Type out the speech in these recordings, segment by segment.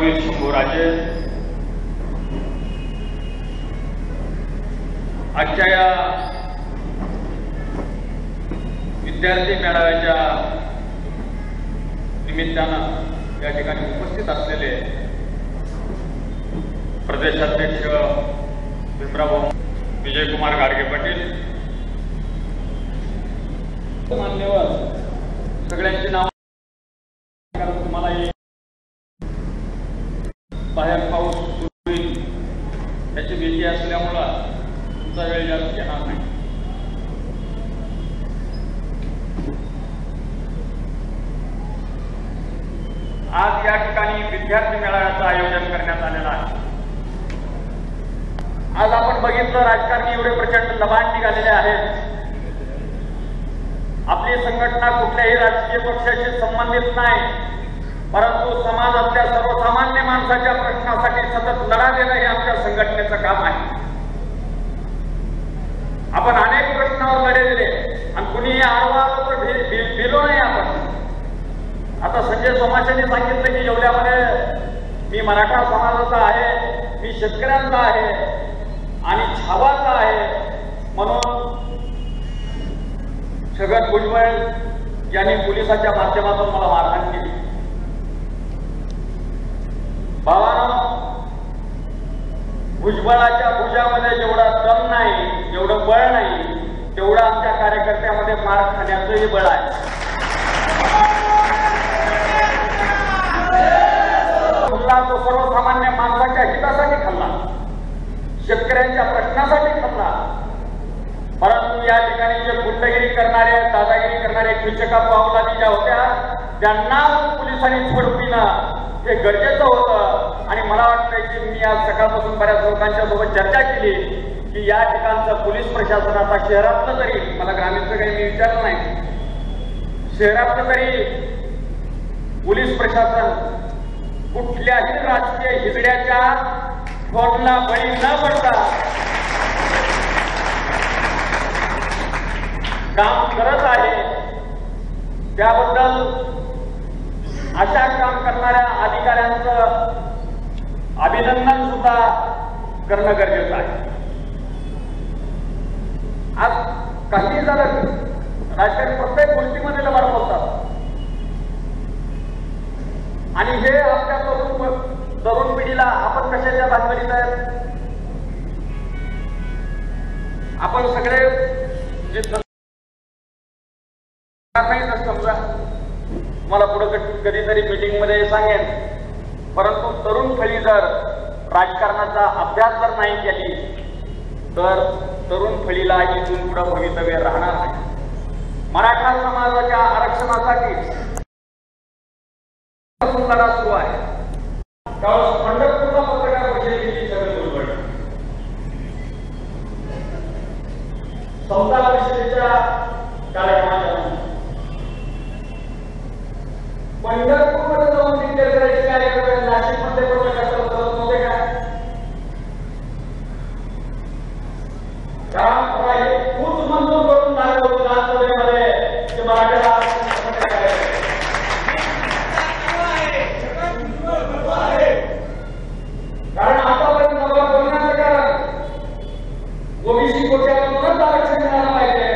धर्मवीर शंभूराजे आजच्या या विद्यार्थी मेळाव्याच्या निमित्तानं या ठिकाणी उपस्थित असलेले प्रदेशाध्यक्ष भीमराव विजयकुमार गाडगे पाटील, मान्यवर सगळ्यांची नाव तुम्हाला बाहेर पाऊस सुरू होईल याची भीती असल्यामुळं तुमचा वेळ जास्त घेणार नाही. आज या ठिकाणी विद्यार्थी मेळाव्याचं आयोजन करण्यात आलेलं आहे. आज आपण बघितलं राजकारणी एवढे प्रचंड लबाड निघालेले आहेत. आपली संघटना कुठल्याही राजकीय पक्षाशी संबंधित नाही, परंतु समाजातल्या सर्वसामान्य माणसाच्या प्रश्नासाठी सतत लढा देणं हे आमच्या संघटनेचं काम आहे. आपण अनेक प्रश्नावर लढे दिले आणि कुणीही आडवा आलो तर भिलो नाही. आपण आता संजय सोमाशांनी सांगितलं की एवढ्यामध्ये मी मराठा समाजाचा आहे, मी शेतकऱ्यांचा आहे आणि छावाचा आहे म्हणून छगन भुजबळ यांनी पोलिसांच्या माध्यमातून मला मारहाण केली. भावांनो, भुजबळाच्या भुजामध्ये जेवढा दम नाही, जेवढं बळ नाही, तेवढं आमच्या कार्यकर्त्यामध्ये मार खाण्याचंही बळ आहे. खाल्ला तो सर्वसामान्य माणसाच्या हितासाठी खाल्ला, शेतकऱ्यांच्या प्रश्नासाठी खाल्ला. परंतु या ठिकाणी जे गुंडगिरी करणारे, दादागिरी करणारे किचका पावलादी ज्या होत्या त्यांना पोलिसांनी झोडपिणं हे गरजेचं होतं. आणि मला वाटतं की मी आज सकाळपासून बऱ्याच लोकांच्या सोबत चर्चा केली की या ठिकाणचं पोलीस प्रशासन आता शहरातलं तरी, मला ग्रामीणचं काही मी विचारलं नाही, शहरातलं तरी पोलीस प्रशासन कुठल्याही राजकीय हिजड्याच्या फोनला बळी न पडता काम करत आहे. त्याबद्दल अशा काम करणाऱ्या अधिकाऱ्यांचं अभिनंदन सुद्धा करणं गरजेचं आहे. आज काही झालं, राजकारणी प्रत्येक गोष्टीमध्ये लबाड बोलतात आणि हे आपल्या तरुण पिढीला आपण कशाच्या भानगडीत आहेत. आपण सगळे जे नाही समजा, मला पुढे कधीतरी मीटिंग मध्ये सांगेन, परंतु तरुण पिढी जर राजकारणाचा अभ्यास जर नाही केली तर तरुण पिढीला इथून पुढे भवितव्य राहणार नाही. मराठा समाजाच्या आरक्षणासाठी लढा सुरू आहे. त्यावेळेस पंढरपूरला पत्रकार परिषद केली छगन भुजबळ, समता परिषदेच्या कार्यक्रमाच्या पंढरपूरमध्ये जाऊन डिक्लेअर करायचे कार्यक्रम नाशिकमध्ये पत्रकार करत नव्हते का? कारण खूप मंजूर करून झालं होतं विधानसभेमध्ये ते मराठ्याला कारण आतापर्यंत मला बोलण्याचं कारण ओबीसी कोट्यातूनच आरक्षण मिळालं पाहिजे.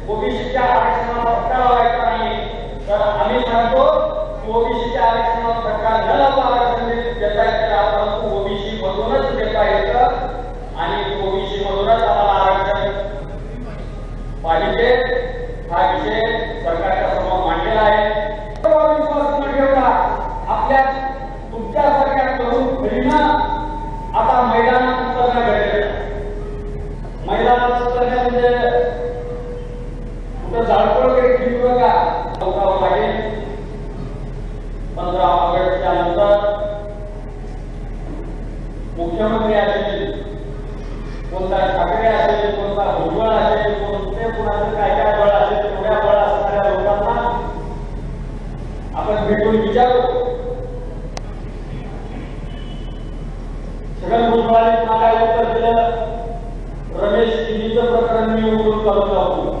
ओबीसीच्या आरक्षणाला धक्का लावायचा नाही, तर आम्ही सांगतो ओबीसीच्या आरक्षणाला धक्का न लावता आरक्षण देता येतं, परंतु ओबीसी मधूनच देता येतं आणि ओबीसी मधूनच आम्हाला आरक्षण पाहिजे. हा विषय सरकारच्या समोर मांडलेला आहे. विश्वास न ठेवता आपल्या तुमच्यासारख्या तरुण पिढीनं आता मैदानात उतरणं गरजेचं आहे. मैदानात उतरण्या म्हणजे कुठं जाळपोळ काही ठेवू नका, बघावं लागेल. 15 ऑगस्टच्या नंतर मुख्यमंत्री असेल, कोणता ठाकरे असेल, कोणता भुजबळ असेल, कोणते कुणाचं काय काय बळ असेल, तेवढ्या बळ असणाऱ्या लोकांना आपण भेटून विचारू. छगन भुजबळांनी मला उत्तर दिलं, रमेश किनीचं प्रकरण मी उघडून काढून टाकू.